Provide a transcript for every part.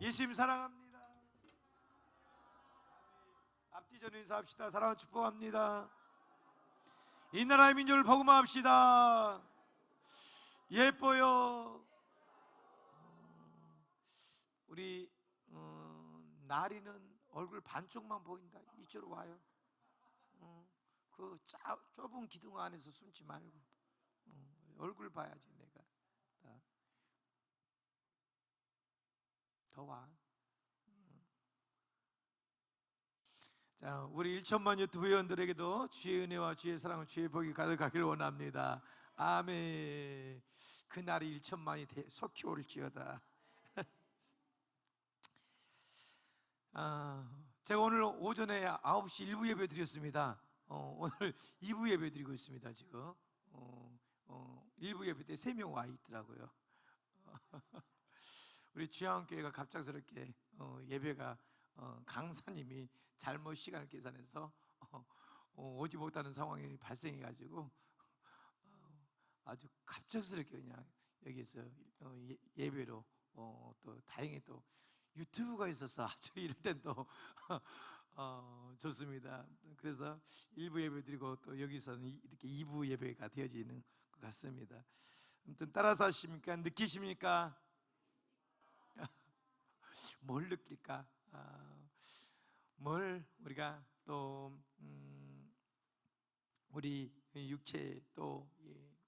예수님 사랑합니다. 앞뒤 전 인사합시다. 사랑을 축복합니다. 이 나라의 민족을 복음화합시다. 예뻐요. 우리 나리는 얼굴 반쪽만 보인다. 이쪽으로 와요. 그 좁은 기둥 안에서 숨지 말고 얼굴 봐야지. 내가 더 와. 자, 우리 1천만 유튜브 회원들에게도 주의 은혜와 주의 사랑, 주의 복이 가득하기를 원합니다. 아멘. 그날이 1천만이 속히 올지어다. 제가 오늘 오전에 9시 1부 예배 드렸습니다. 오늘 2부 예배 드리고 있습니다. 지금 1부 예배 때 3명 와 있더라고요. 우리 주양교회가 갑작스럽게 예배가 강사님이 잘못 시간을 계산해서 오지 못하는 상황이 발생해가지고 아주 갑작스럽게 그냥 여기서 예배로 또 다행히 또 유튜브가 있어서 아주 이럴 땐 또 좋습니다. 그래서 1부 예배 드리고 또 여기서는 이렇게 2부 예배가 되어지는 것 같습니다. 아무튼 따라서 하십니까? 느끼십니까? 뭘 느낄까? 뭘 우리가 또 우리 육체 또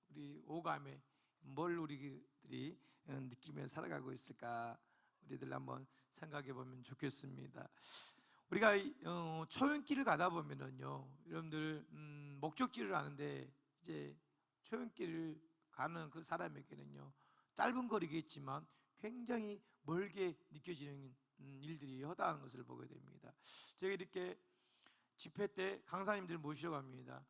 우리 오감에 뭘 우리들이 느끼며 살아가고 있을까? 우리들 한번 생각해 보면 좋겠습니다. 우리가 초연길을 가다 보면은요, 여러분들 목적지를 아는데 이제 초연길을 가는 그 사람에게는요, 짧은 거리겠지만 굉장히 멀게 느껴지는 일들이 허다한 것을 보게 됩니다. 제가 이렇게 집회 때 강사님들 모시러 갑니다.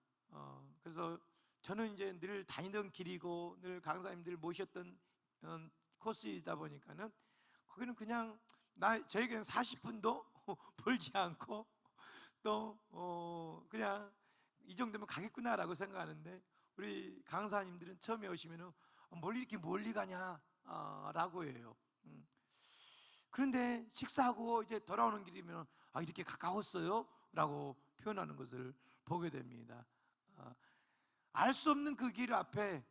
그래서 저는 이제 늘 다니던 길이고 늘 강사님들 모셨던 코스이다 보니까는 거기는 그냥 저에게는 40분도 벌지 않고 또 그냥 이 정도면 가겠구나라고 생각하는데, 우리 강사님들은 처음에 오시면은 뭘 이렇게 멀리 가냐 라고 해요. 그런데 식사하고 이제 돌아오는 길이면 이렇게 가까웠어요? 라고 표현하는 것을 보게 됩니다. 알 수 없는 그 길 앞에,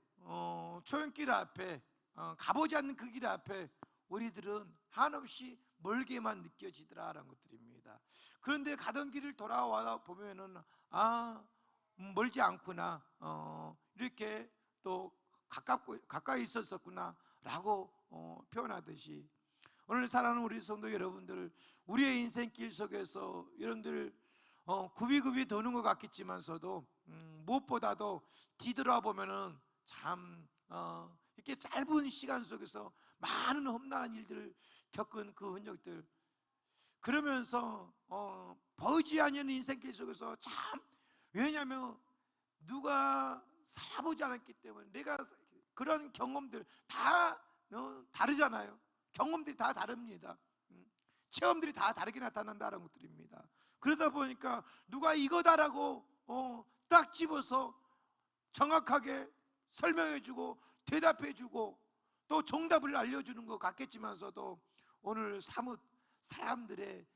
초연길 앞에, 가보지 않는 그 길 앞에 우리들은 한없이 멀게만 느껴지더라라는 것들입니다. 그런데 가던 길을 돌아와 보면은 멀지 않구나, 이렇게 또 가까이 있었었구나 라고 표현하듯이, 오늘 사랑하는 우리 성도 여러분들, 우리의 인생길 속에서 여러분들 굽이굽이 도는 것 같겠지만서도 무엇보다도 뒤돌아보면은 참 이렇게 짧은 시간 속에서 많은 험난한 일들을 겪은 그 흔적들, 그러면서 보이지 않는 인생길 속에서 참, 왜냐하면 누가 살아보지 않았기 때문에 내가 그런 경험들 다 다르잖아요. 경험들이 다 다릅니다. 체험들이 다 다르게 나타난다는 것들입니다. 그러다 보니까 누가 이거다라고 딱 집어서 정확하게 설명해주고 대답해주고 또 정답을 알려주는 것 같겠지만서도, 오늘 사뭇 사람들의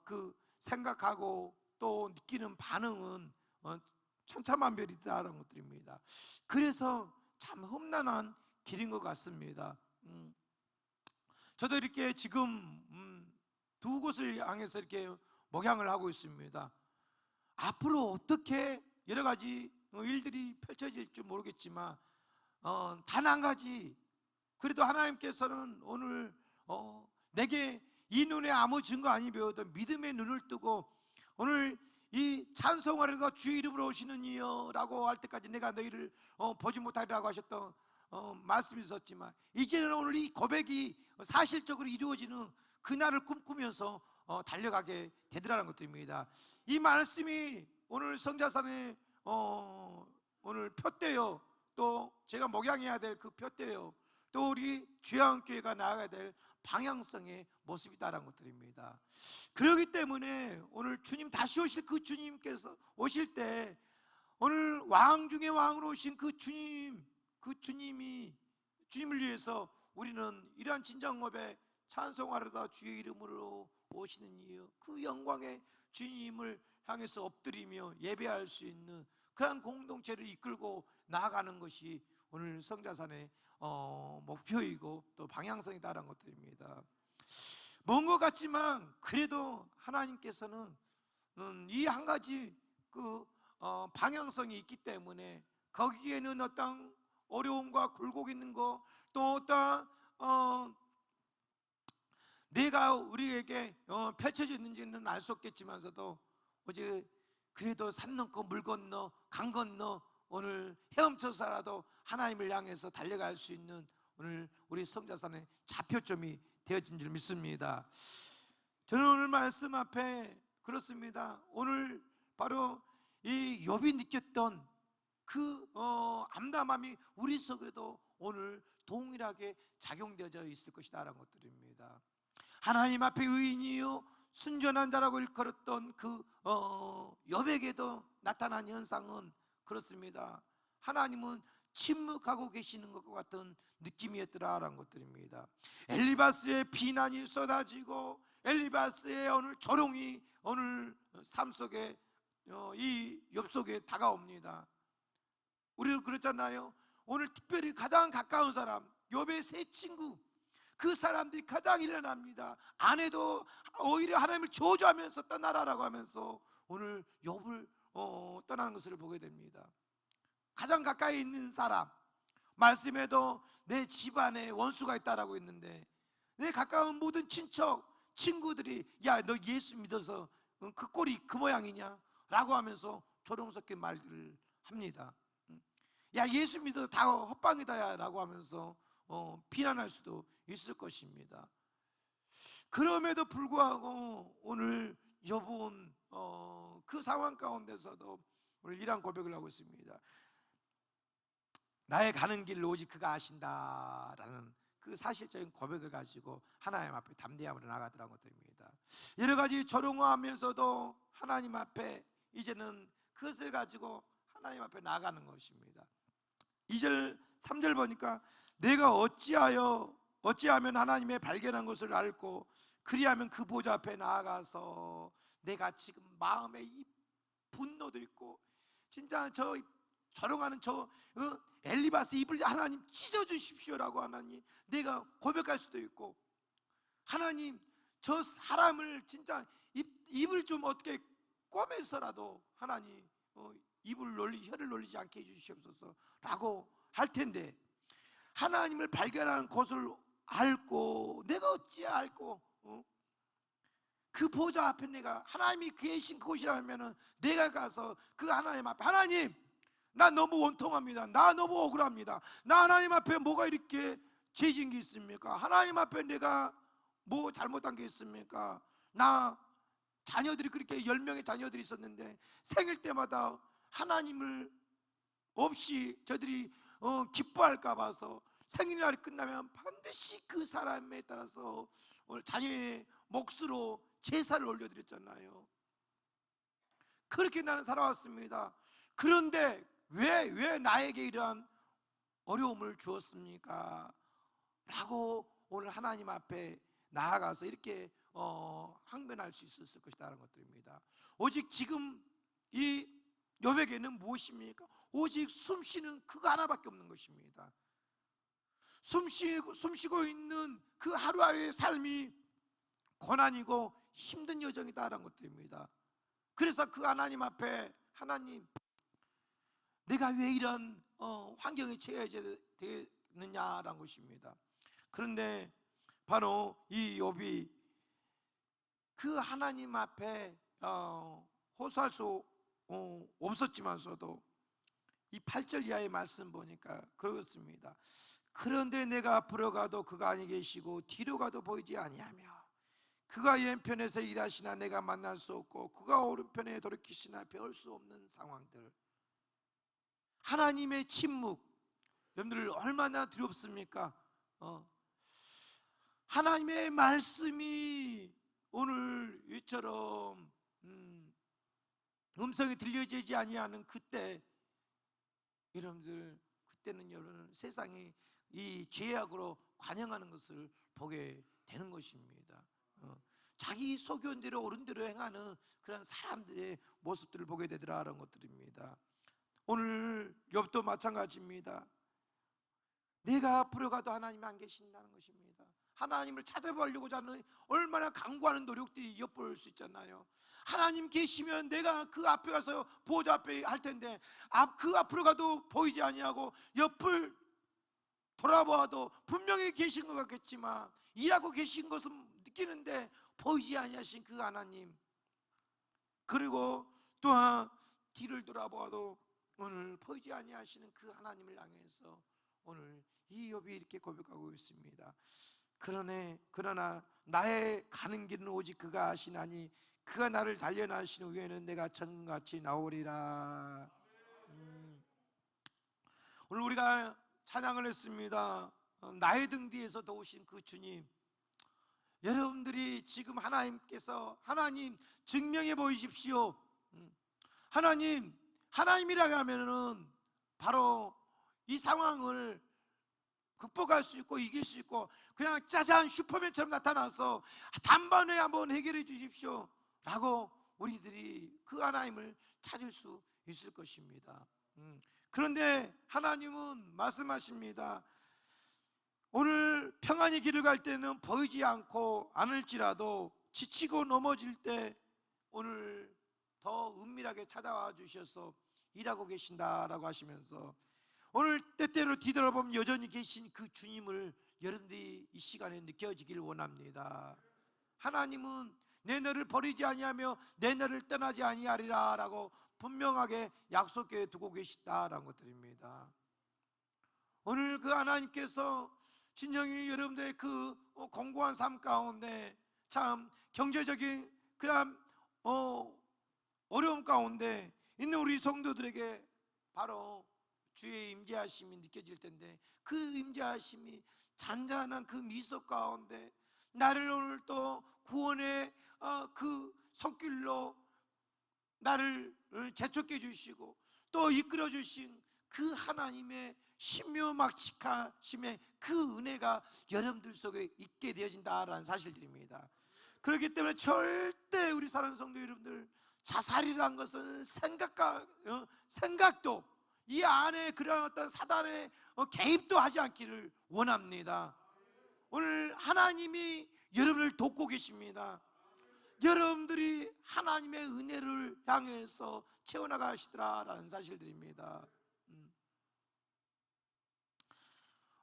그 생각하고 또 느끼는 반응은 천차만별이다라는 것들입니다. 그래서 참 험난한 길인 것 같습니다. 저도 이렇게 지금 두 곳을 향해서 이렇게 목양을 하고 있습니다. 앞으로 어떻게 여러 가지 일들이 펼쳐질지 모르겠지만 단 한 가지, 그래도 하나님께서는 오늘 내게 이 눈에 아무 증거 아니 배워도 믿음의 눈을 뜨고, 오늘 이 찬송하려다 주의 이름으로 오시는 이여 라고 할 때까지 내가 너희를 보지 못하리라고 하셨던 말씀이 있었지만, 이제는 오늘 이 고백이 사실적으로 이루어지는 그날을 꿈꾸면서 달려가게 되더라는 것들입니다. 이 말씀이 오늘 성자산에 오늘 표대요, 또 제가 목양해야 될 그 표대요, 또 우리 주양교회가 나아가야 될 방향성의 모습이다라는 것들입니다. 그렇기 때문에 오늘 주님 다시 오실 그 주님께서 오실 때, 오늘 왕 중에 왕으로 오신 그 주님, 그 주님을 위해서 우리는 이러한 진정업에 찬송하려다 주의 이름으로 오시는 이유, 그 영광의 주님을 향해서 엎드리며 예배할 수 있는 그런 공동체를 이끌고 나아가는 것이 오늘 성자산의 목표이고 또 방향성이다라는 것들입니다. 먼 것 같지만 그래도 하나님께서는 이 한 가지 방향성이 있기 때문에 거기에는 어떤 어려움과 굴곡 있는 거, 또 어떤 내가 우리에게 펼쳐져 있는지는 알 수 없겠지만서도 어제 그래도 산 넘고 물 건너 강 건너 오늘 헤엄쳐서라도 하나님을 향해서 달려갈 수 있는 오늘 우리 성자산의 좌표점이 되어진 줄 믿습니다. 저는 오늘 말씀 앞에 그렇습니다. 오늘 바로 이 욥이 느꼈던 그 암담함이 우리 속에도 오늘 동일하게 작용되어 있을 것이다 라는 것들입니다. 하나님 앞에 의인이요 순전한 자라고 일컬었던 그 욥에게도 나타난 현상은 그렇습니다. 하나님은 침묵하고 계시는 것과 같은 느낌이었더라라는 것들입니다. 엘리바스의 비난이 쏟아지고 엘리바스의 오늘 조롱이 오늘 삶 속에 이 욥 속에 다가옵니다. 우리도 그렇잖아요. 오늘 특별히 가장 가까운 사람 욥의 세 친구, 그 사람들이 가장 일어납니다. 아내도 오히려 하나님을 저주하면서 떠나라라고 하면서 오늘 욥을 떠나는 것을 보게 됩니다. 가장 가까이 있는 사람, 말씀에도 내 집안에 원수가 있다라고 했는데 내 가까운 모든 친척, 친구들이 야 너 예수 믿어서 그 꼴이 그 모양이냐? 라고 하면서 조롱 섞인 말들을 합니다. 야 예수 믿어서 다 헛방이다 라고 하면서 비난할 수도 있을 것입니다. 그럼에도 불구하고 오늘 욥은 그 상황 가운데서도 오늘 이러한 고백을 하고 있습니다. 나의 가는 길을 오직 그가 아신다라는 그 사실적인 고백을 가지고 하나님 앞에 담대함으로 나가더라는 것들입니다. 여러 가지 조롱하면서도 하나님 앞에 이제는 그것을 가지고 하나님 앞에 나가는 것입니다. 2절 3절 보니까 내가 어찌하면 하나님의 발견한 것을 알고 그리하면 그 보좌 앞에 나아가서 내가 지금 마음에 이 분노도 있고 진짜 저 조롱하는 엘리바스 입을 하나님 찢어주십시오라고 하나님 내가 고백할 수도 있고 하나님 저 사람을 진짜 입을 좀 어떻게 꿰매서라도 하나님 혀를 놀리지 않게 해주시옵소서 라고 할 텐데 하나님을 발견하는 것을 알고 내가 어찌 알고 그 보좌 앞에 내가 하나님이 계신 그곳이라면 내가 가서 그 하나님 앞에 하나님 나 너무 원통합니다. 나 너무 억울합니다. 나 하나님 앞에 뭐가 이렇게 죄진 게 있습니까? 하나님 앞에 내가 뭐 잘못한 게 있습니까? 나 자녀들이 그렇게 10명의 자녀들이 있었는데 생일 때마다 하나님을 없이 저들이 기뻐할까 봐서 생일날이 끝나면 반드시 그 사람에 따라서 오늘 자녀의 몫으로 제사를 올려드렸잖아요. 그렇게 나는 살아왔습니다. 그런데 왜 나에게 이러한 어려움을 주었습니까? 라고 오늘 하나님 앞에 나아가서 이렇게 항변할 수 있었을 것이라는 것들입니다. 오직 지금 이 욥에게는 무엇입니까? 오직 숨쉬는 그거 하나밖에 없는 것입니다. 숨쉬고 있는 그 하루하루의 삶이 고난이고 힘든 여정이다라는 것들입니다. 그래서 그 하나님 앞에 하나님 내가 왜 이런 환경에 처해져 되느냐라는 것입니다. 그런데 바로 이 욥이 그 하나님 앞에 호소할 수 없었지만서도 이 8절 이하의 말씀 보니까 그렇습니다. 그런데 내가 앞으로 가도 그가 아니 계시고 뒤로 가도 보이지 아니하며 그가 왼편에서 일하시나 내가 만날 수 없고 그가 오른편에 돌이키시나 배울 수 없는 상황들, 하나님의 침묵, 여러분들 얼마나 두렵습니까? 하나님의 말씀이 오늘 이처럼 음성이 들려지지 아니하는 그때 여러분들 그때는 여러분 세상이 이 죄악으로 관영하는 것을 보게 되는 것입니다. 자기 소견대로 옳은대로 행하는 그런 사람들의 모습들을 보게 되더라라는 것들입니다. 오늘 욥도 마찬가지입니다. 내가 앞으로 가도 하나님이 안 계신다는 것입니다. 하나님을 찾아보려고 하는 얼마나 강구하는 노력들이 엿볼 수 있잖아요. 하나님 계시면 내가 그 앞에 가서 보좌 앞에 할 텐데 그 앞으로 가도 보이지 아니하고 옆을 돌아보아도 분명히 계신 것 같겠지만 일하고 계신 것은 느끼는데 보이지 아니하신 그 하나님, 그리고 또한 뒤를 돌아보아도 오늘 보이지 아니하시는 그 하나님을 향해서 오늘 이 욥이 이렇게 고백하고 있습니다. 그러나 나의 가는 길은 오직 그가 아시나니 그가 나를 단련하신 후에는 내가 전같이 나오리라. 오늘 우리가 찬양을 했습니다. 나의 등 뒤에서 도우신 그 주님, 여러분들이 지금 하나님 증명해 보이십시오. 하나님이라고 하면은 바로 이 상황을 극복할 수 있고 이길 수 있고 그냥 짜잔 슈퍼맨처럼 나타나서 단번에 한번 해결해 주십시오 라고 우리들이 그 하나님을 찾을 수 있을 것입니다. 그런데 하나님은 말씀하십니다. 오늘 평안히 길을 갈 때는 보이지 않을지라도 지치고 넘어질 때 오늘 더 은밀하게 찾아와 주셔서 일하고 계신다라고 하시면서 오늘 때때로 뒤돌아보면 여전히 계신 그 주님을 여러분들이 이 시간에 느껴지길 원합니다. 하나님은 내 너를 버리지 아니하며 내 너를 떠나지 아니하리라 라고 분명하게 약속해 두고 계시다라는 것들입니다. 오늘 그 하나님께서 진정히 여러분들의 그 공고한 삶 가운데 참 경제적인 그런 어려움 가운데 있는 우리 성도들에게 바로 주의 임재하심이 느껴질 텐데 그 임재하심이 잔잔한 그 미소 가운데 나를 오늘 또 구원의 그 손길로 나를 재촉해 주시고 또 이끌어 주신 그 하나님의 신묘막측하심의 그 은혜가 여러분들 속에 있게 되어진다라는 사실들입니다. 그렇기 때문에 절대 우리 사랑하는 성도 여러분들, 자살이란 것은 생각도 이 안에 그런 어떤 사단의 개입도 하지 않기를 원합니다. 오늘 하나님이 여러분을 돕고 계십니다. 여러분들이 하나님의 은혜를 향해서 채워나가시더라라는 사실들입니다.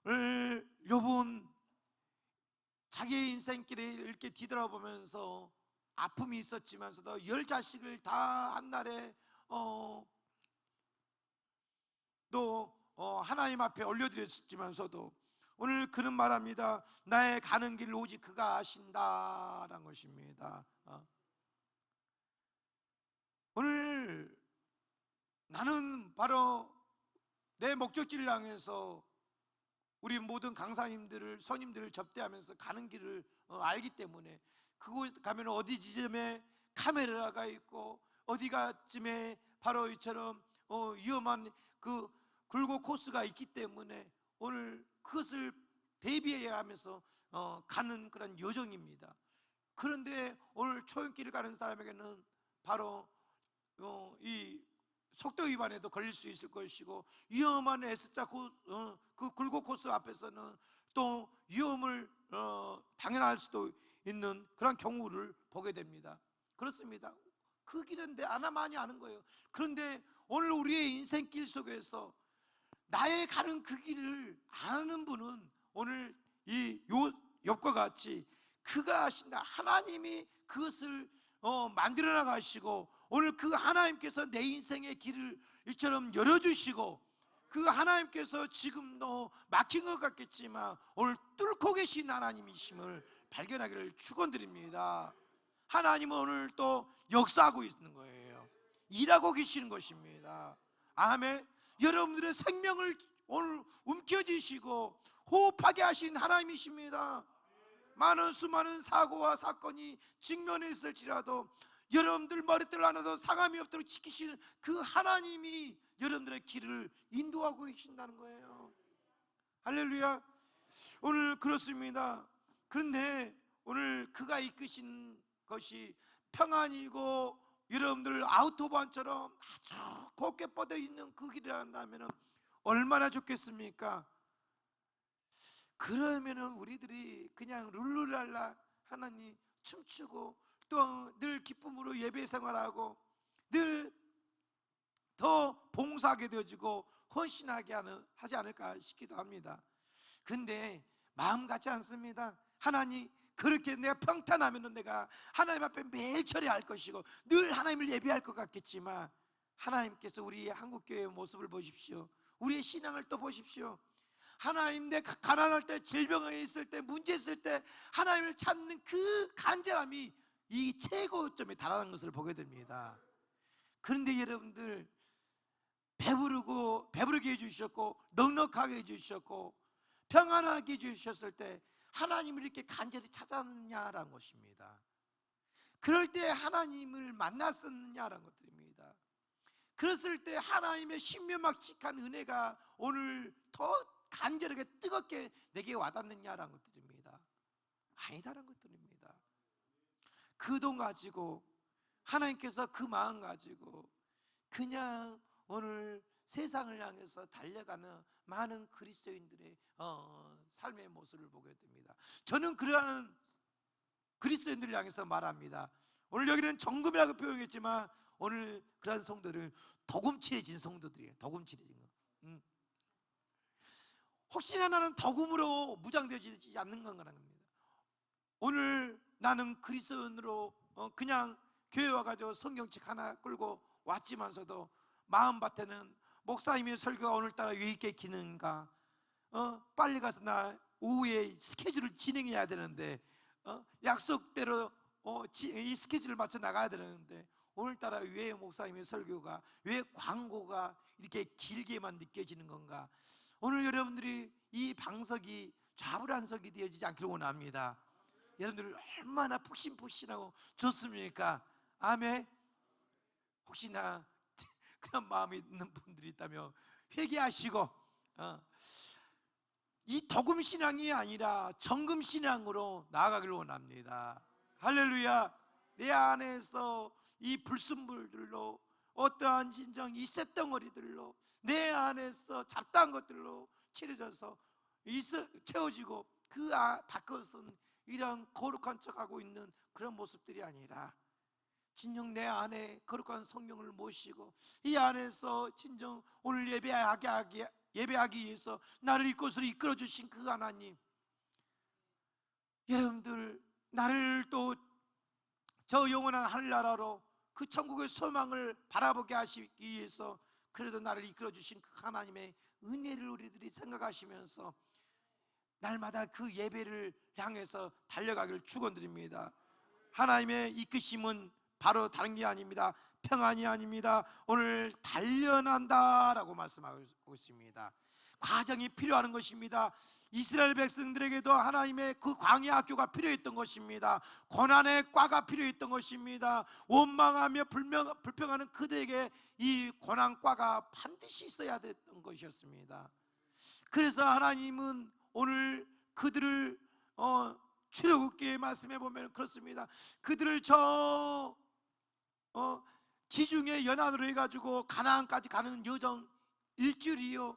오늘 욥은 자기의 인생길에 이렇게 뒤돌아보면서 아픔이 있었지만서도 10자식을 다 한날에 또 하나님 앞에 올려드렸지만서도 오늘 그는 말합니다. 나의 가는 길을 오직 그가 아신다라는 것입니다. 오늘 나는 바로 내 목적지를 향해서 우리 모든 강사님들을 선임들을 접대하면서 가는 길을 알기 때문에 그곳 가면 어디 지점에 카메라가 있고 어디가쯤에 바로 이처럼 위험한 그 굴곡 코스가 있기 때문에 오늘 그것을 대비해야 하면서 가는 그런 요정입니다. 그런데 오늘 초행길을 가는 사람에게는 바로 이 속도 위반에도 걸릴 수 있을 것이고 위험한 S자 그 굴곡 코스 앞에서는 또 위험을 당연할 수도 있는 그런 경우를 보게 됩니다. 그렇습니다. 그 길은 많이 아는 거예요. 그런데 오늘 우리의 인생길 속에서 나의 가는 그 길을 아는 분은 오늘 이 욥과 같이 그가 하신다. 하나님이 그것을 만들어 나가시고 오늘 그 하나님께서 내 인생의 길을 이처럼 열어주시고 그 하나님께서 지금도 막힌 것 같겠지만 오늘 뚫고 계신 하나님이심을 발견하기를 축원드립니다. 하나님은 오늘 또 역사하고 있는 거예요. 일하고 계시는 것입니다. 아멘. 여러분들의 생명을 오늘 움켜쥐시고 호흡하게 하신 하나님이십니다. 많은 수많은 사고와 사건이 직면해 있을지라도 여러분들 머리털 하나도 상함이 없도록 지키시는 그 하나님이 여러분들의 길을 인도하고 계신다는 거예요. 할렐루야. 오늘 그렇습니다. 그런데 오늘 그가 이끄신 것이 평안이고 여러분들 아우토반처럼 아주 곱게 뻗어 있는 그 길이라 한다면 얼마나 좋겠습니까? 그러면은 우리들이 그냥 룰루랄라 하나님 춤추고 또 늘 기쁨으로 예배 생활하고 늘 더 봉사하게 되어지고 헌신하게 하지 않을까 싶기도 합니다. 근데 마음 같지 않습니다. 하나님, 그렇게 내가 평탄하면 내가 하나님 앞에 매일 처리할 것이고 늘 하나님을 예배할 것 같겠지만, 하나님께서 우리 한국교회의 모습을 보십시오. 우리의 신앙을 또 보십시오. 하나님, 내 가난할 때, 질병에 있을 때, 문제 있을 때 하나님을 찾는 그 간절함이 이 최고점에 달하는 것을 보게 됩니다. 그런데 여러분들, 배부르게 해주셨고 넉넉하게 해주셨고 평안하게 해주셨을 때 하나님을 이렇게 간절히 찾았느냐라는 것입니다. 그럴 때 하나님을 만났었느냐라는 것들입니다. 그랬을 때 하나님의 신묘막측한 은혜가 오늘 더 간절하게 뜨겁게 내게 와닿느냐라는 것들입니다. 아니다라는 것들입니다. 그 돈 가지고, 하나님께서 그 마음 가지고 그냥 오늘 세상을 향해서 달려가는 많은 그리스도인들의 삶의 모습을 보게 됩니다. 저는 그러한 그리스도인들을 향해서 말합니다. 오늘 여기는 정금이라고 표현했지만 오늘 그러한 성도들은 도금칠해진 성도들이에요. 도금칠해진 거. 혹시나 나는 도금으로 무장되지 않는 건가라는 겁니다. 오늘 나는 그리스도인으로 그냥 교회 와가지고 성경책 하나 끌고 왔지만서도 마음밭에는 목사님의 설교가 오늘따라 왜 이렇게 기는가, 빨리 가서 나 오후에 스케줄을 진행해야 되는데, 약속대로 이 스케줄을 맞춰 나가야 되는데 오늘따라 왜 목사님의 설교가, 왜 광고가 이렇게 길게만 느껴지는 건가. 오늘 여러분들이 이 방석이 좌불안석이 되어지지 않기를 원합니다. 여러분들 얼마나 푹신푹신하고 좋습니까? 아멘. 혹시나 그런 마음이 있는 분들이 있다면 회개하시고 이 도금신앙이 아니라 정금신앙으로 나아가기를 원합니다. 할렐루야. 내 안에서 이 불순물들로, 어떠한 진정 이 쇳덩어리들로, 내 안에서 잡다한 것들로 칠해져서 채워지고 그 밖에서는 이런 거룩한 척하고 있는 그런 모습들이 아니라 진정 내 안에 거룩한 성령을 모시고 이 안에서 진정 오늘 예배하기 위해서 나를 이곳으로 이끌어 주신 그 하나님, 여러분들 나를 또 저 영원한 하늘나라로 그 천국의 소망을 바라보게 하시기 위해서 그래도 나를 이끌어 주신 그 하나님의 은혜를 우리들이 생각하시면서 날마다 그 예배를 향해서 달려가기를 축원드립니다. 하나님의 이끄심은 바로 다른 게 아닙니다. 평안이 아닙니다. 오늘 단련한다라고 말씀하고 있습니다. 과정이 필요한 것입니다. 이스라엘 백성들에게도 하나님의 그 광야 학교가 필요했던 것입니다. 고난의 과가 필요했던 것입니다. 원망하며 불평하는 그들에게 이 고난과가 반드시 있어야 됐던 것이었습니다. 그래서 하나님은 오늘 그들을 출애굽기의 말씀해 보면 그렇습니다. 그들을 저 지중해 연안으로 해가지고 가나안까지 가는 여정 일주일이요,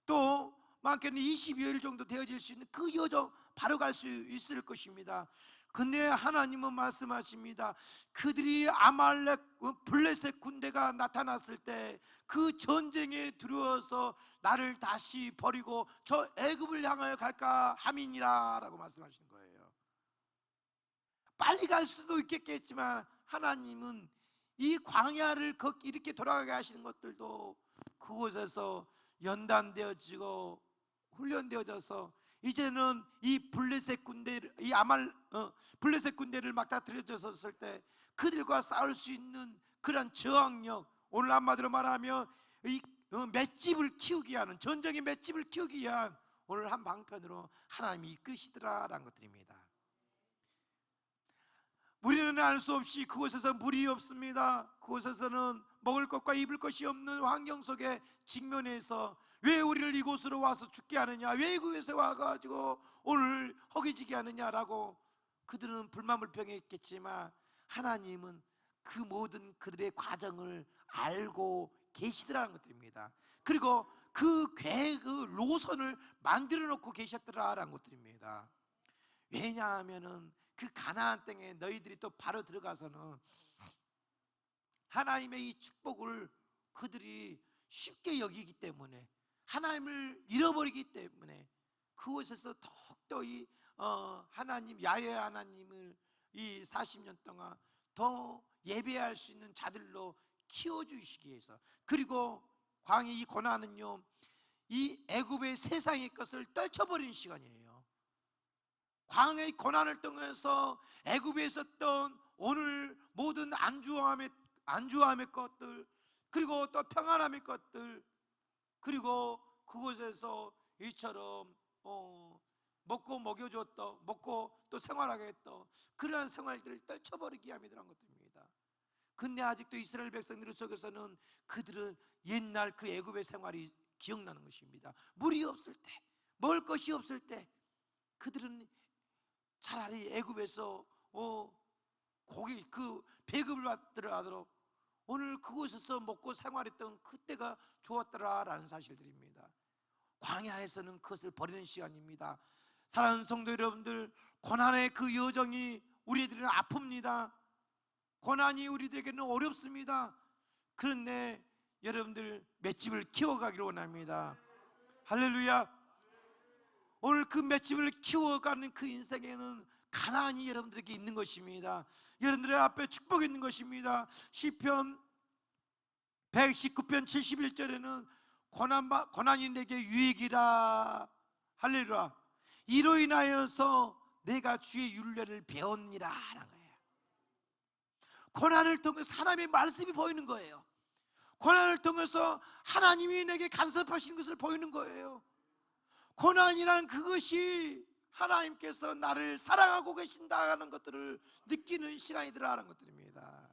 또 많게는 20여일 정도 되어질 수 있는 그 여정 바로 갈 수 있을 것입니다. 근데 하나님은 말씀하십니다. 그들이 아말렉 블레셋 군대가 나타났을 때 그 전쟁에 두려워서 나를 다시 버리고 저 애굽을 향하여 갈까 함이니라 라고 말씀하시는 거예요. 빨리 갈 수도 있겠지만 하나님은 이 광야를 이렇게 돌아가게 하시는 것들도 그곳에서 연단되어지고 훈련되어져서 이제는 이 블레셋 군대를, 블레셋 군대를 막다트려졌을 때 그들과 싸울 수 있는 그런 저항력, 오늘 한마디로 말하면 이 맷집을 키우기 위한, 전쟁의 맷집을 키우기 위한 오늘 한 방편으로 하나님이 이끄시더라라는 것들입니다. 우리는 알 수 없이 그곳에서 물이 없습니다. 그곳에서는 먹을 것과 입을 것이 없는 환경 속에 직면해서 왜 우리를 이곳으로 와서 죽게 하느냐, 왜 이곳에 와가지고 오늘 허기지게 하느냐라고 그들은 불만불평했겠지만 하나님은 그 모든 그들의 과정을 알고 계시더라는 것들입니다. 그리고 그 계획의 노선을 만들어 놓고 계셨더라라는 것들입니다. 왜냐하면은 그 가나안 땅에 너희들이 또 바로 들어가서는 하나님의 이 축복을 그들이 쉽게 여기기 때문에, 하나님을 잃어버리기 때문에 그곳에서 더욱더 이 하나님, 야훼 하나님을 이 40년 동안 더 예배할 수 있는 자들로 키워주시기 위해서, 그리고 광야 이 고난은요, 이 애굽의 세상의 것을 떨쳐버리는 시간이에요. 광야의 고난을 통해서 애굽에 있었던 오늘 모든 안주함의 것들, 그리고 또 평안함의 것들, 그리고 그곳에서 이처럼 먹고 먹여줬던, 먹고 또 생활하게 했던 그러한 생활들을 떨쳐버리기 위함이라는 것입니다. 근데 아직도 이스라엘 백성들 속에서는 그들은 옛날 그 애굽의 생활이 기억나는 것입니다. 물이 없을 때, 먹을 것이 없을 때 그들은 차라리 애굽에서 고기 그 배급을 받더라도 오늘 그곳에서 먹고 생활했던 그때가 좋았더라라는 사실들입니다. 광야에서는 그것을 버리는 시간입니다. 사랑하는 성도 여러분들, 고난의 그 여정이 우리들은 아픕니다. 고난이 우리들에게는 어렵습니다. 그런데 여러분들 맷집을 키워가기를 원합니다. 할렐루야. 오늘 그 맷집을 키워가는 그 인생에는 가난이 여러분들에게 있는 것입니다. 여러분들의 앞에 축복이 있는 것입니다. 시편 119편 71절에는 고난이 내게 유익이라. 할렐루야. 이로 인하여서 내가 주의 율례를 배웠니라 하는 거예요. 고난을 통해서 하나님의 말씀이 보이는 거예요. 고난을 통해서 하나님이 내게 간섭하신 것을 보이는 거예요. 고난이란 그것이 하나님께서 나를 사랑하고 계신다는 것들을 느끼는 시간이더라라는 것들입니다.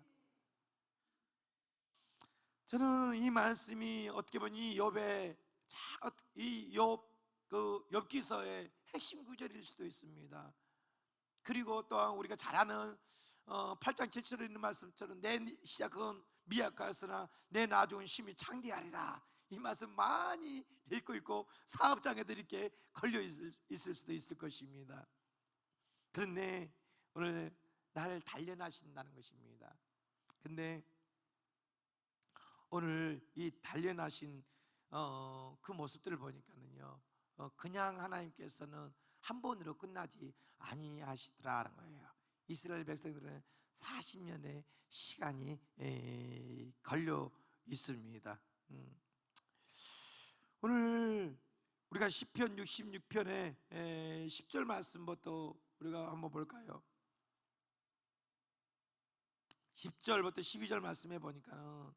저는 이 말씀이 어떻게 보면 이 욥의 욥기서의 핵심 구절일 수도 있습니다. 그리고 또한 우리가 잘 아는 8장 7절에 있는 말씀처럼 내 시작은 미약하였으나 내 나중은 심히 창대하리라. 이 말씀 많이 읽고 있고 사업장에도 이렇게 걸려 있을 수도 있을 것입니다. 그런데 오늘 나를 단련하신다는 것입니다. 근데 오늘 이 단련하신 그 모습들을 보니까는요, 그냥 하나님께서는 한 번으로 끝나지 아니하시더라는 거예요. 이스라엘 백성들은 40년의 시간이 걸려 있습니다. 오늘 우리가 시편 66편의 10절 말씀부터 우리가 한번 볼까요? 10절부터 12절 말씀해 보니까는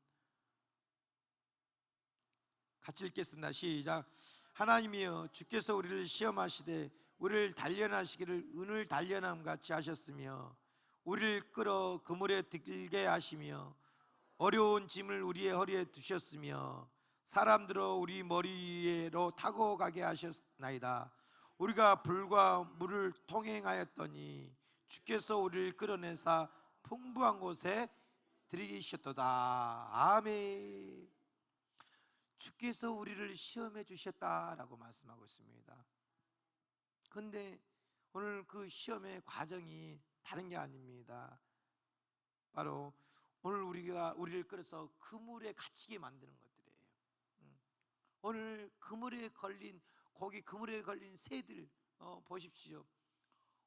같이 읽겠습니다. 시작. 하나님이여, 주께서 우리를 시험하시되 우리를 단련하시기를 은을 단련함 같이 하셨으며 우리를 끌어 그물에 들게 하시며 어려운 짐을 우리의 허리에 두셨으며 사람들어 우리 머리로 타고 가게 하셨나이다. 우리가 불과 물을 통행하였더니 주께서 우리를 끌어내사 풍부한 곳에 들이셨도다. 아멘. 주께서 우리를 시험해 주셨다라고 말씀하고 있습니다. 그런데 오늘 그 시험의 과정이 다른 게 아닙니다. 바로 오늘 우리를 끌어서 그물에 갇히게 만드는 것들이에요. 오늘 그물에 걸린 새들 보십시오.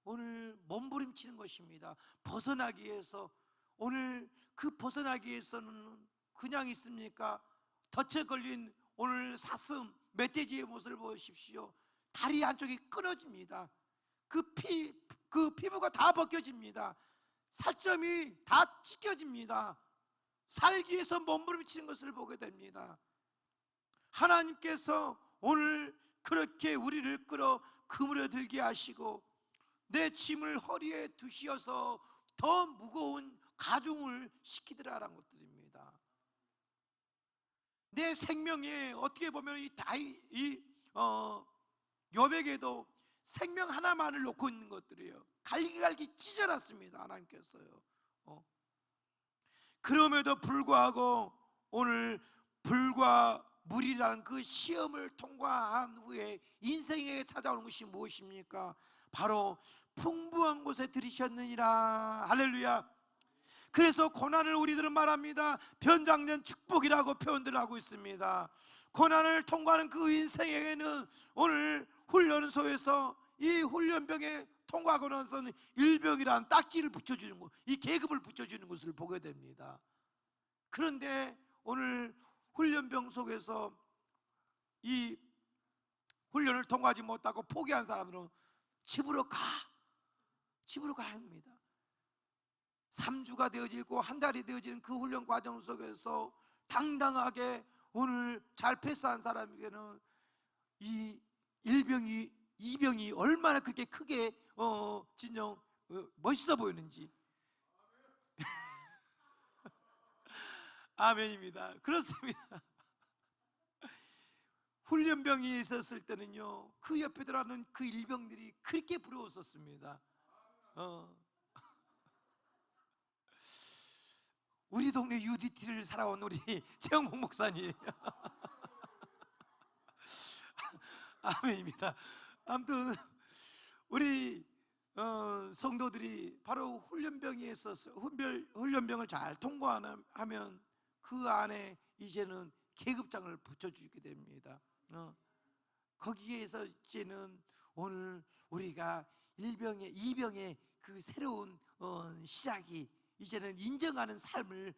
오늘 몸부림치는 것입니다. 벗어나기 위해서. 오늘 그 벗어나기 위해서는 그냥 있습니까? 덫에 걸린 오늘 사슴, 멧돼지의 모습을 보십시오. 다리 한쪽이 끊어집니다. 그 피부가 다 벗겨집니다. 살점이 다 찢겨집니다. 살기 위해서 몸부림치는 것을 보게 됩니다. 하나님께서 오늘 그렇게 우리를 끌어 그물에 들게 하시고 내 짐을 허리에 두시어서 더 무거운 가중을 시키더라라는 것들입니다. 내 생명에 어떻게 보면 욥에게도 생명 하나만을 놓고 있는 것들이에요. 갈기갈기 찢어놨습니다, 하나님께서요. 그럼에도 불구하고 오늘 불과 물이라는 그 시험을 통과한 후에 인생에게 찾아오는 것이 무엇입니까? 바로 풍부한 곳에 들이셨느니라. 할렐루야. 그래서 고난을 우리들은 말합니다. 변장된 축복이라고 표현들 하고 있습니다. 고난을 통과하는 그 인생에게는 오늘 훈련소에서 이 훈련병에 통과하고 나서는 일병이라는 딱지를 붙여주는 것, 이 계급을 붙여주는 것을 보게 됩니다. 그런데 오늘 훈련병 속에서 이 훈련을 통과하지 못하고 포기한 사람들은 집으로 가야 합니다. 3주가 되어지고 한 달이 되어지는 그 훈련 과정 속에서 당당하게 오늘 잘 패스한 사람에게는 이 일병이 이병이 얼마나 그렇게 크게 진정 멋있어 보이는지. 아멘입니다. 그렇습니다. 훈련병이 있었을 때는요, 그 옆에 들어가는 그 일병들이 그렇게 부러웠었습니다. 우리 동네 UDT를 살아온 우리 최영복 목사님. 아멘입니다. 아무튼 우리 성도들이 바로 훈련병에 있어서 훈련병을 잘 통과하면 그 안에 이제는 계급장을 붙여주게 됩니다. 거기에서 이제는 오늘 우리가 일병의 이병의 그 새로운 시작이 이제는 인정하는 삶을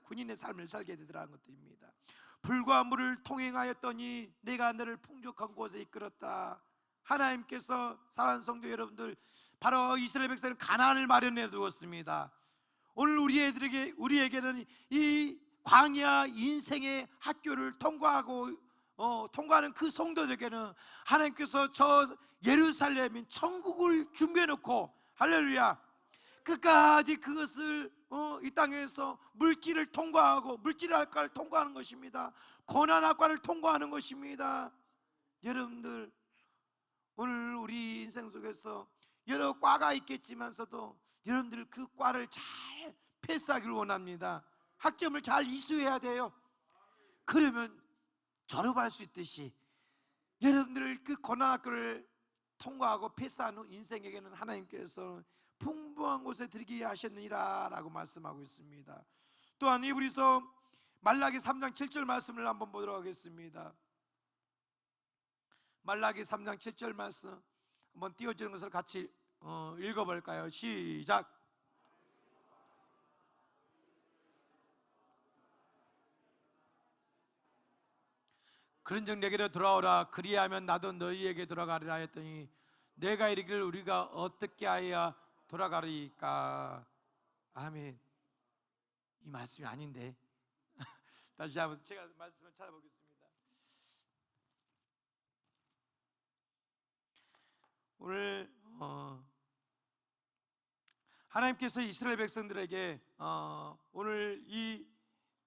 군인의 삶을 살게 되더라는 것입니다. 불과 물을 통행하였더니 내가 너를 풍족한 곳에 이끌었다. 하나님께서 사랑하는 성도 여러분들, 바로 이스라엘 백성은 가나안을 마련해 두었습니다. 오늘 우리에게는 이 광야 인생의 학교를 통과하는 그 성도들에게는 하나님께서 저 예루살렘인 천국을 준비해 놓고, 할렐루야, 끝까지 그것을 이 땅에서 물질을 통과하고 물질의 학과를 통과하는 것입니다. 고난 학과를 통과하는 것입니다. 여러분들, 오늘 우리 인생 속에서 여러 과가 있겠지만서도 여러분들 그 과를 잘 패스하기를 원합니다. 학점을 잘 이수해야 돼요. 그러면 졸업할 수 있듯이 여러분들 그 고난학교를 통과하고 패스한 후 인생에게는 하나님께서 풍부한 곳에 들이게 하셨느니라 라고 말씀하고 있습니다. 또한 이브리서 말라기 3장 7절 말씀을 한번 보도록 하겠습니다. 말라기 3장 7절 말씀 한번 띄워주는 것을 같이 읽어볼까요? 시작. 그런즉 내게로 돌아오라. 그리하면 나도 너희에게 돌아가리라 했더니 내가 이르기를 우리가 어떻게 하여야 돌아가리까. 아멘. 이 말씀이 아닌데 다시 한번 제가 말씀을 찾아보겠습니다. 오늘 하나님께서 이스라엘 백성들에게 오늘 이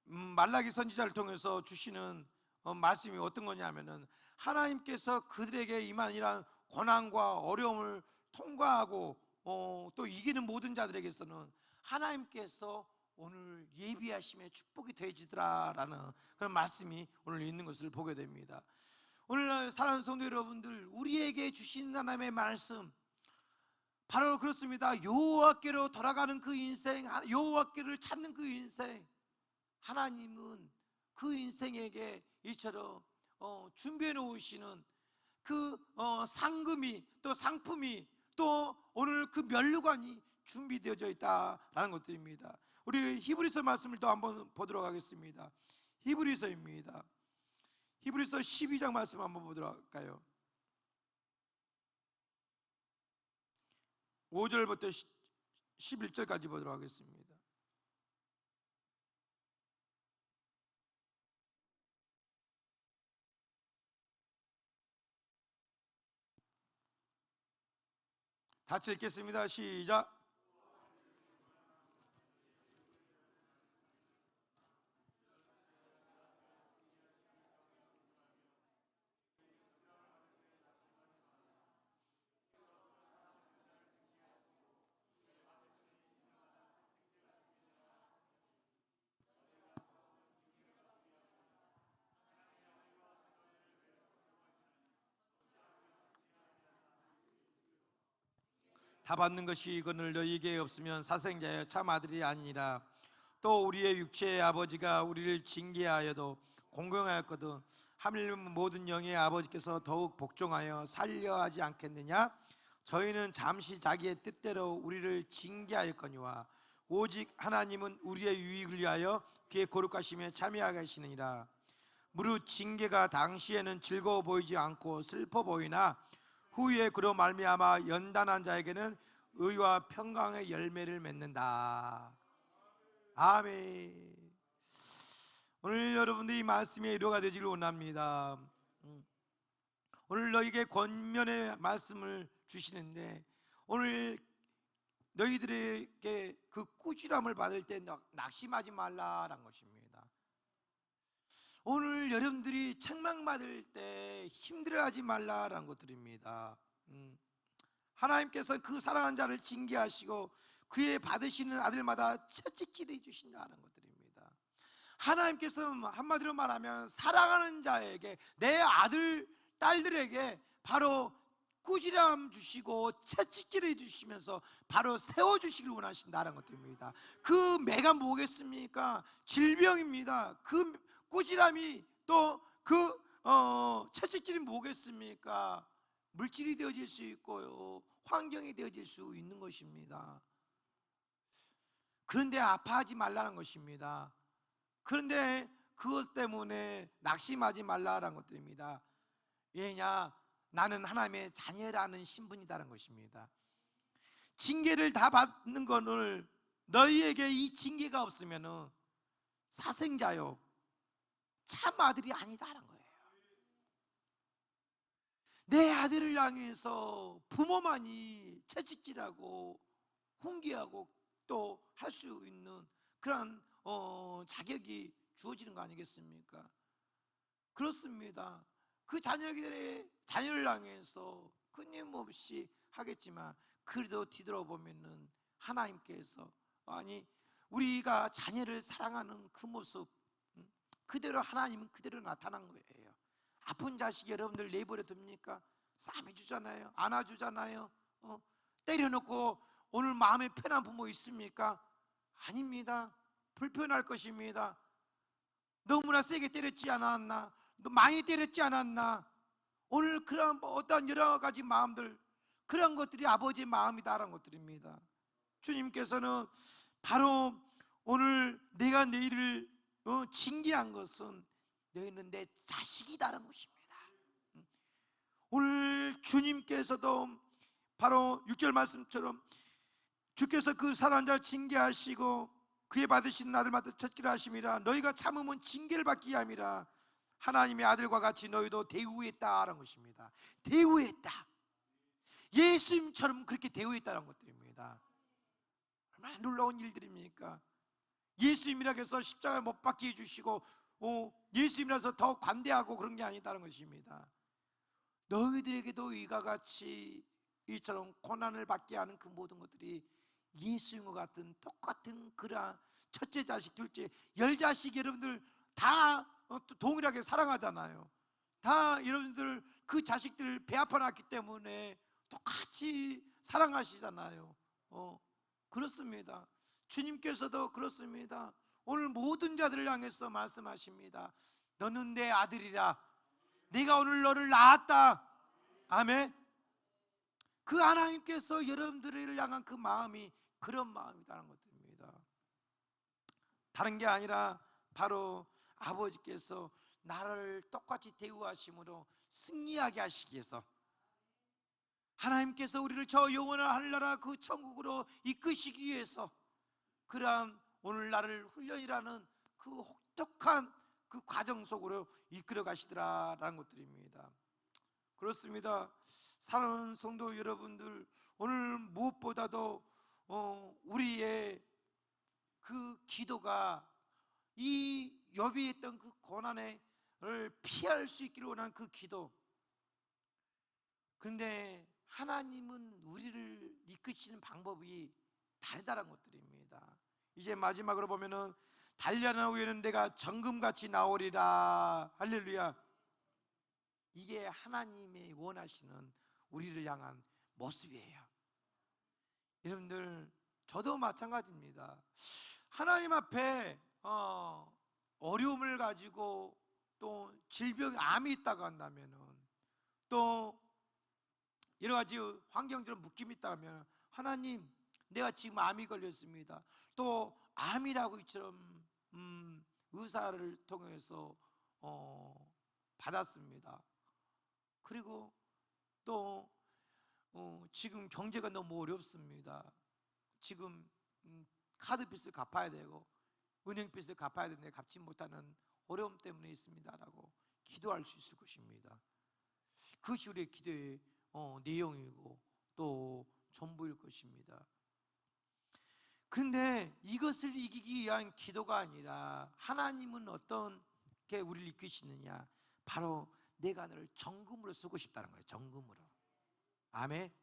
말라기 선지자를 통해서 주시는 말씀이 어떤 거냐면은, 하나님께서 그들에게 임한 이러한 고난과 어려움을 통과하고 또 이기는 모든 자들에게서는 하나님께서 오늘 예비하심의 축복이 되어지더라라는 그런 말씀이 오늘 있는 것을 보게 됩니다. 오늘 사랑하는 성도 여러분들, 우리에게 주신 하나님의 말씀 바로 그렇습니다. 여호와께로 돌아가는 그 인생, 여호와께를 찾는 그 인생, 하나님은 그 인생에게 이처럼 준비해 놓으시는 그 상금이, 또 상품이, 또 오늘 그 면류관이 준비되어져 있다라는 것들입니다. 우리 히브리서 말씀을 또 한번 보도록 하겠습니다. 히브리서입니다. 히브리서 12장 말씀 한번 보도록 할까요? 5절부터 11절까지 보도록 하겠습니다. 같이 읽겠습니다. 시작. 다 받는 것이 이거늘 너희에게 없으면 사생자여 참 아들이 아니니라. 또 우리의 육체의 아버지가 우리를 징계하여도 공경하였거든 하물며 모든 영의 아버지께서 더욱 복종하여 살려 하지 않겠느냐. 저희는 잠시 자기의 뜻대로 우리를 징계하였거니와 오직 하나님은 우리의 유익을 위하여 그의 거룩하심에 참여하게 하시느니라. 무릇 징계가 당시에는 즐거워 보이지 않고 슬퍼 보이나 후에 그로 말미암아 연단한 자에게는 의와 평강의 열매를 맺는다. 아멘. 오늘 여러분들이 이 말씀의 위로가 되기를 원합니다. 오늘 너희에게 권면의 말씀을 주시는데 오늘 너희들에게 그 꾸지람을 받을 때 낙심하지 말라라는 것입니다. 오늘 여러분들이 책망받을 때 힘들어하지 말라라는 것들입니다. 하나님께서 그 사랑하는 자를 징계하시고 그의 받으시는 아들마다 채찍질해 주신다는 것들입니다. 하나님께서 한마디로 말하면 사랑하는 자에게, 내 아들 딸들에게 바로 꾸지람 주시고 채찍질해 주시면서 바로 세워주시길 원하신다는 것들입니다. 그 매가 뭐겠습니까? 질병입니다. 그 꾸지람이 또 그 채찍질이 뭐겠습니까? 물질이 되어질 수 있고요, 환경이 되어질 수 있는 것입니다. 그런데 아파하지 말라는 것입니다. 그런데 그것 때문에 낙심하지 말라는 것들입니다. 왜냐? 나는 하나님의 자녀라는 신분이다는 것입니다. 징계를 다 받는 것을, 너희에게 이 징계가 없으면 사생자요 참 아들이 아니다라는 거예요. 내 아들을 향해서 부모만이 채찍질하고 훈계하고 또 할 수 있는 그런 자격이 주어지는 거 아니겠습니까? 그렇습니다. 그 자녀를 향해서 끊임없이 하겠지만 그래도 뒤돌아보면은 하나님께서, 아니 우리가 자녀를 사랑하는 그 모습 그대로 하나님은 그대로 나타난 거예요. 아픈 자식 여러분들 내버려 둡니까? 싸매 주잖아요. 안아주잖아요. 때려놓고 오늘 마음에 편한 부모 있습니까? 아닙니다. 불편할 것입니다. 너무나 세게 때렸지 않았나? 많이 때렸지 않았나? 오늘 그런 어떤 여러 가지 마음들, 그런 것들이 아버지의 마음이다라는 것들입니다. 주님께서는 바로 오늘 내가 너희를 징계한 것은 너희는 내 자식이다라는 것입니다. 오늘 주님께서도 바로 6절 말씀처럼 주께서 그 사랑하는 자를 징계하시고 그의 받으시는 아들마다 채찍질을 하심이라. 너희가 참으면 징계를 받기 함이라. 하나님의 아들과 같이 너희도 대우했다라는 것입니다. 대우했다. 예수님처럼 그렇게 대우했다는 것들입니다. 얼마나 놀라운 일들입니까? 예수님이라고 해서 십자가에 못 박게 해주시고 예수님이라서 더 관대하고 그런 게 아니다는 것입니다. 너희들에게도 이와 같이 이처럼 고난을 받게 하는 그 모든 것들이 예수님과 같은 똑같은 그러한 첫째 자식, 둘째, 10자식 여러분들 다 동일하게 사랑하잖아요. 다 여러분들 그 자식들 배 아파 낳기 때문에 똑같이 사랑하시잖아요. 그렇습니다. 주님께서도 그렇습니다. 오늘 모든 자들을 향해서 말씀하십니다. 너는 내 아들이라. 내가 오늘 너를 낳았다. 아멘. 그 하나님께서 여러분들을 향한 그 마음이 그런 마음이라는 것입니다. 다른 게 아니라 바로 아버지께서 나를 똑같이 대우하심으로 승리하게 하시기 위해서, 하나님께서 우리를 저 영원한 하늘나라 그 천국으로 이끄시기 위해서 그러한 오늘 나를 훈련이라는 그 혹독한 그 과정 속으로 이끌어 가시더라라는 것들입니다. 그렇습니다. 사랑하는 성도 여러분들, 오늘 무엇보다도 우리의 그 기도가 이 욥이 했던 그 고난을 피할 수 있기를 원하는 그 기도. 그런데 하나님은 우리를 이끄시는 방법이 다르다는 것들입니다. 이제 마지막으로 보면은 단련한 후에는 내가 정금같이 나오리라. 할렐루야. 이게 하나님의 원하시는 우리를 향한 모습이에요. 여러분들, 저도 마찬가지입니다. 하나님 앞에 어려움을 가지고 또 질병, 암이 있다고 한다면은, 또 여러 가지 환경적으로 묶임이 있다고 하면, 하나님, 내가 지금 암이 걸렸습니다. 또 암이라고 이처럼 의사를 통해서 받았습니다. 그리고 또 지금 경제가 너무 어렵습니다. 지금 카드 빚을 갚아야 되고 은행 빚을 갚아야 되는데 갚지 못하는 어려움 때문에 있습니다라고 기도할 수 있을 것입니다. 그것이 우리의 기도의 내용이고 또 전부일 것입니다. 그런데 이것을 이기기 위한 기도가 아니라, 하나님은 어떤 게 우리를 이끄시느냐, 바로 내가 너를 정금으로 쓰고 싶다는 거예요. 정금으로. 아멘.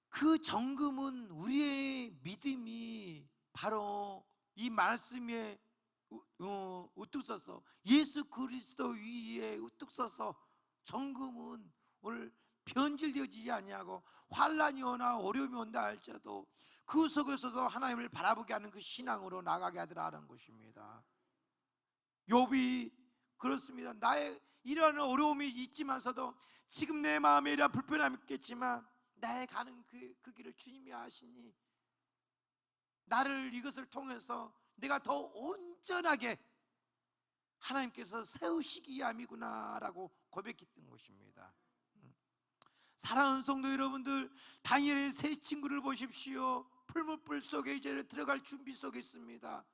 그 정금은 우리의 믿음이 바로 이 말씀에 우뚝 서서, 예수 그리스도 위에 우뚝 서서, 정금은 오늘 변질되어지지 아니하고 환난이 오나 어려움이 온다 할지라도 그 속에서도 하나님을 바라보게 하는 그 신앙으로 나가게 하더라는 것입니다. 욥이 그렇습니다. 나의 이러한 어려움이 있지만서도, 지금 내 마음에 이러한 불편함이 있겠지만 나의 가는 그 길을 주님이 아시니 나를 이것을 통해서 내가 더 온전하게 하나님께서 세우시기 위함이구나 라고 고백했던 것입니다. 사랑하는 성도 여러분들, 다니엘의 세 친구를 보십시오. 풀무불 속에 이제 들어갈 준비 속에 있습니다.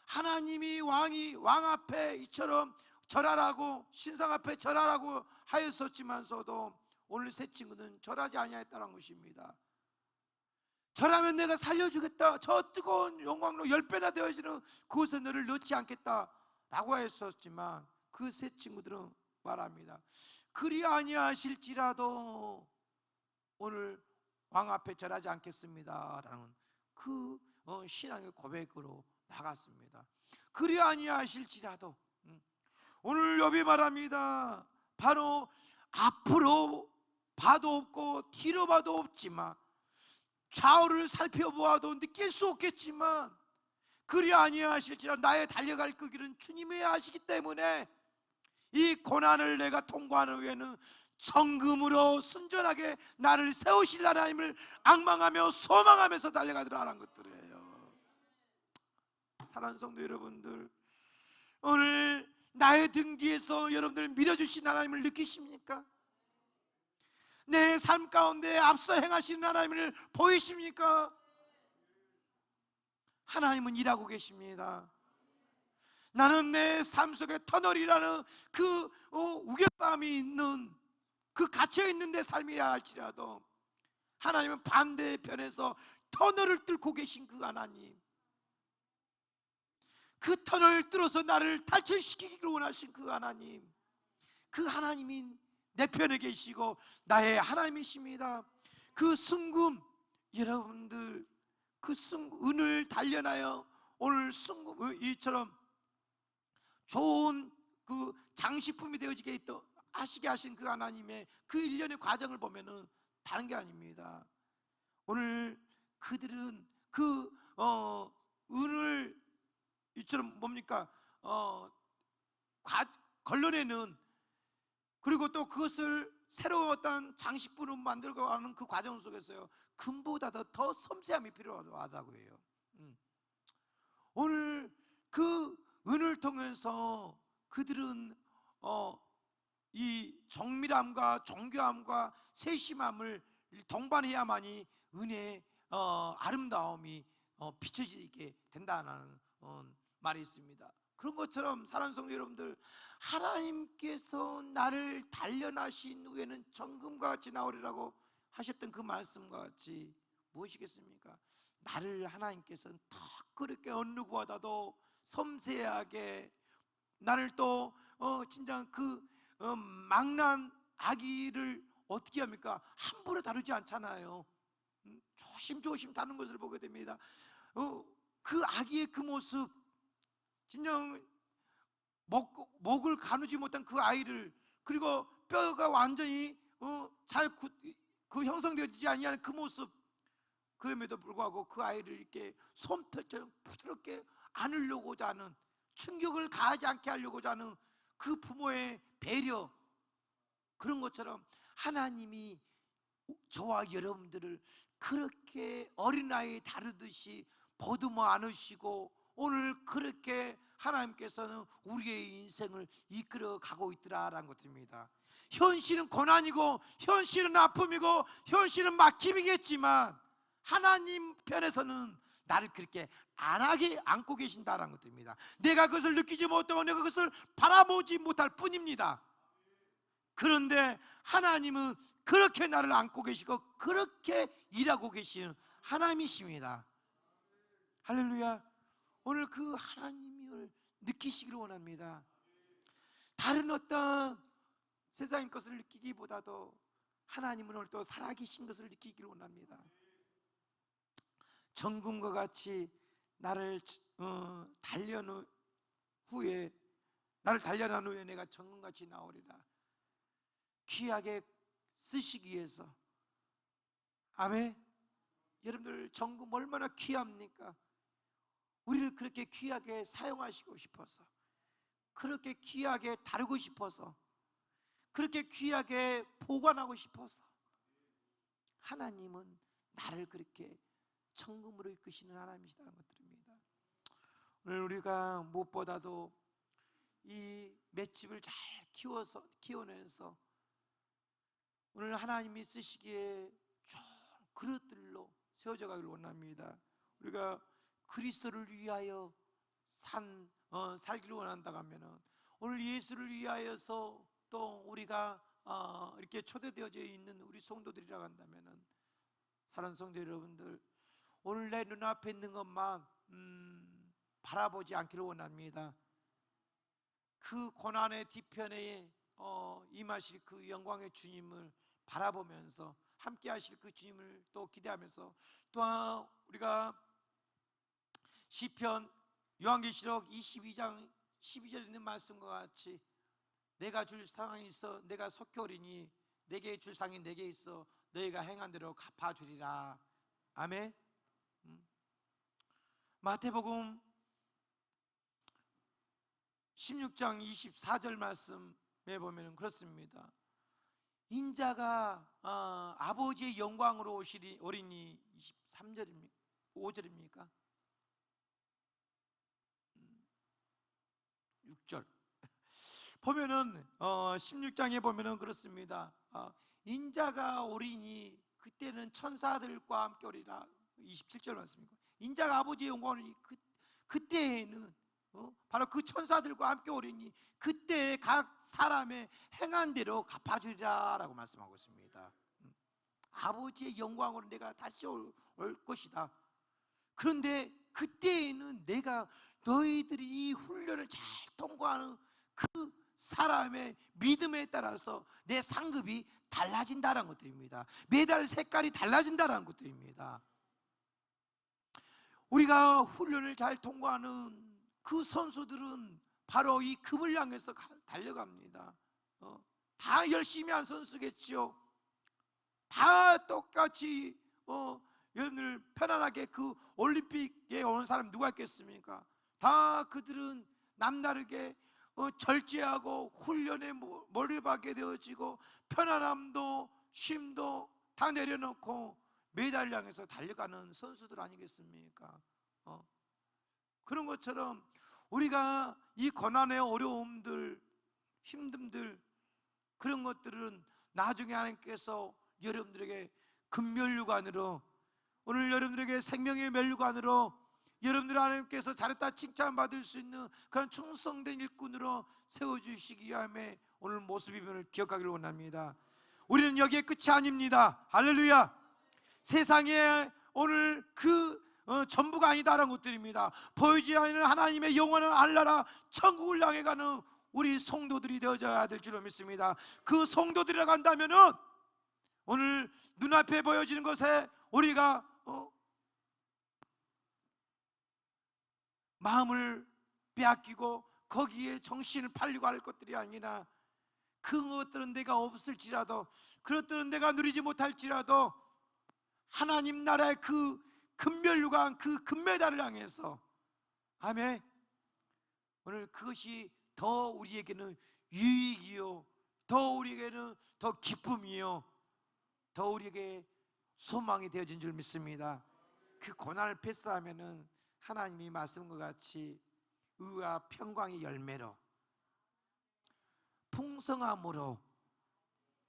하나님이 왕 앞에 이처럼 절하라고, 신상 앞에 절하라고 하였었지만서도 오늘 세 친구는 절하지 아니하였다는 것입니다. 절하면 내가 살려주겠다, 저 뜨거운 영광로 10배나 되어지는 그곳에 너를 넣지 않겠다 라고 하였었지만, 그 세 친구들은 말합니다. 그리 아니하실지라도 오늘 왕 앞에 절하지 않겠습니다 라는 그 신앙의 고백으로 나갔습니다. 그리 아니하실지라도, 오늘 욥이 말합니다. 바로 앞으로 봐도 없고 뒤로 봐도 없지만, 좌우를 살펴보아도 느낄 수 없겠지만, 그리 아니하실지라도 나의 달려갈 그 길은 주님이 아시기 때문에 이 고난을 내가 통과하는 후에는 정금으로 순전하게 나를 세우실 하나님을 앙망하며 소망하면서 달려가더라는 것들이에요. 사랑하는 성도 여러분들, 오늘 나의 등 뒤에서 여러분들 밀어주신 하나님을 느끼십니까? 내 삶 가운데 앞서 행하시는 하나님을 보이십니까? 하나님은 일하고 계십니다. 나는 내 삶 속에 터널이라는 그 우겨쌈이 있는, 그 갇혀있는 내 삶이야 할지라도 하나님은 반대편에서 터널을 뚫고 계신 그 하나님, 그 터널을 뚫어서 나를 탈출시키기를 원하신 그 하나님, 그 하나님이 내 편에 계시고 나의 하나님이십니다. 그 순금, 여러분들 그 은을 단련하여 오늘 순금 이처럼 좋은 그 장식품이 되어지게 하시게 하신 그 하나님의 그 일련의 과정을 보면은 다른 게 아닙니다. 오늘 그들은 그 은을 이처럼 뭡니까 걸러내는, 그리고 또 그것을 새로운 어떤 장식품으로 만들고 하는 그 과정 속에서요, 금보다 더 섬세함이 필요하다고 해요. 오늘 그 은을 통해서 그들은 이 정밀함과 정교함과 세심함을 동반해야만이 은혜의 아름다움이 비춰지게 된다는 말이 있습니다. 그런 것처럼 사랑하는 성도 여러분들, 하나님께서 나를 단련하신 후에는 정금과 같이 나오리라고 하셨던 그 말씀과 같이 무엇이겠습니까? 나를 하나님께서는 더 그렇게 어느 누구보다도 섬세하게, 나를 또 진짜 그 망난 아기를 어떻게 합니까? 함부로 다루지 않잖아요. 조심조심 다루는 것을 보게 됩니다. 그 아기의 그 모습, 진정 목을 가누지 못한 그 아이를, 그리고 뼈가 완전히 잘 형성되어지지 아니하는 그 모습, 그럼에도 불구하고 그 아이를 이렇게 솜털처럼 부드럽게 안으려고자 하는, 충격을 가하지 않게 하려고자 하는 그 부모의 배려, 그런 것처럼 하나님이 저와 여러분들을 그렇게 어린아이 다루듯이 보듬어 안으시고 오늘 그렇게 하나님께서는 우리의 인생을 이끌어 가고 있더라라는 것입니다. 현실은 고난이고 현실은 아픔이고 현실은 막힘이겠지만 하나님 편에서는 나를 그렇게 안고 계신다라는 것입니다. 내가 그것을 느끼지 못하고 내가 그것을 바라보지 못할 뿐입니다. 그런데 하나님은 그렇게 나를 안고 계시고 그렇게 일하고 계시는 하나님이십니다. 할렐루야. 오늘 그 하나님을 느끼시기를 원합니다. 다른 어떤 세상의 것을 느끼기보다도 하나님은 오늘 또 살아계신 것을 느끼기를 원합니다. 정금과 같이 나를 단련한 후에 내가 정금같이 나오리라. 귀하게 쓰시기 위해서. 아멘. 여러분들 정금 얼마나 귀합니까? 우리를 그렇게 귀하게 사용하시고 싶어서, 그렇게 귀하게 다루고 싶어서, 그렇게 귀하게 보관하고 싶어서 하나님은 나를 그렇게 정금으로 이끄시는 하나님이시다는 것들입니다. 오늘 우리가 무엇보다도 이 맷집을 잘 키워내서 오늘 하나님이 쓰시기에 좋은 그릇들로 세워져 가기를 원합니다. 우리가 그리스도를 위하여 살기를 원한다고 하면은, 오늘 예수를 위하여서 또 우리가 이렇게 초대되어져 있는 우리 성도들이라고 한다면은, 사랑하는 성도 여러분들, 오늘 내 눈앞에 있는 것만 바라보지 않기를 원합니다. 그 고난의 뒤편에 임하실 그 영광의 주님을 바라보면서 함께 하실 그 주님을 또 기대하면서, 또한 우리가 시편 요한계시록 22장 12절에 있는 말씀과 같이 내가 줄 상이 있어 내가 속히 오리니 내게 줄 상이 내게 있어 너희가 행한 대로 갚아주리라. 아멘. 마태복음 16장 24절 말씀에 보면 그렇습니다. 인자가 아버지의 영광으로 오리니 23절입니까? 5절입니까? 6절 보면은 16장에 보면은 그렇습니다. 인자가 오리니 그때는 천사들과 함께 오리라. 27절 말씀이고, 인자가 아버지의 영광으로 오리니 그때에는 바로 그 천사들과 함께 오리니 그때 각 사람의 행한 대로 갚아주리라 라고 말씀하고 있습니다. 아버지의 영광으로 내가 다시 올 것이다. 그런데 그때에는 내가 너희들이 이 훈련을 잘 통과하는 그 사람의 믿음에 따라서 내 상급이 달라진다는 것들입니다. 매달 색깔이 달라진다는 것들입니다. 우리가 훈련을 잘 통과하는 그 선수들은 바로 이 금을 향해서 달려갑니다. 다 열심히 한 선수겠지요. 다 똑같이 여러분들 편안하게 그 올림픽에 오는 사람 누가 있겠습니까? 다 그들은 남다르게 절제하고 훈련에 몰입하게 되어지고 편안함도 쉼도 다 내려놓고 메달을 향해서 달려가는 선수들 아니겠습니까? 그런 것처럼 우리가 이 고난의 어려움들, 힘듦들, 그런 것들은 나중에 하나님께서 여러분들에게 금면류관으로, 오늘 여러분들에게 생명의 면류관으로 여러분들 하나님께서 잘했다 칭찬받을 수 있는 그런 충성된 일꾼으로 세워주시기 위함에 오늘 모습임을 기억하기를 원합니다. 우리는 여기에 끝이 아닙니다. 할렐루야. 세상에 오늘 그 전부가 아니다라는 것들입니다. 보이지 않는 하나님의 영원한 알라라 천국을 향해 가는 우리 성도들이 되어져야 될 줄로 믿습니다. 그 성도들이라고 한다면은 오늘 눈앞에 보여지는 것에 우리가 마음을 빼앗기고 거기에 정신을 팔리고 할 것들이 아니라, 그것들은 내가 없을지라도, 그것들은 내가 누리지 못할지라도 하나님 나라의 그 금면류관, 그 금메달을 향해서, 아멘, 오늘 그것이 더 우리에게는 유익이요, 더 우리에게는 더 기쁨이요, 더 우리에게 소망이 되어진 줄 믿습니다. 그 고난을 패스하면은 하나님이 말씀과 같이 의와 평강의 열매로, 풍성함으로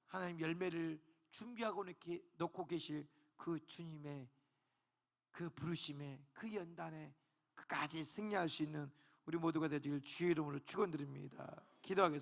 하나님 열매를 준비하고 이렇게 놓고 계실 그 주님의 그 부르심에, 그 연단에 끝까지 승리할 수 있는 우리 모두가 되길 주의 이름으로 축원드립니다. 기도하겠습니다.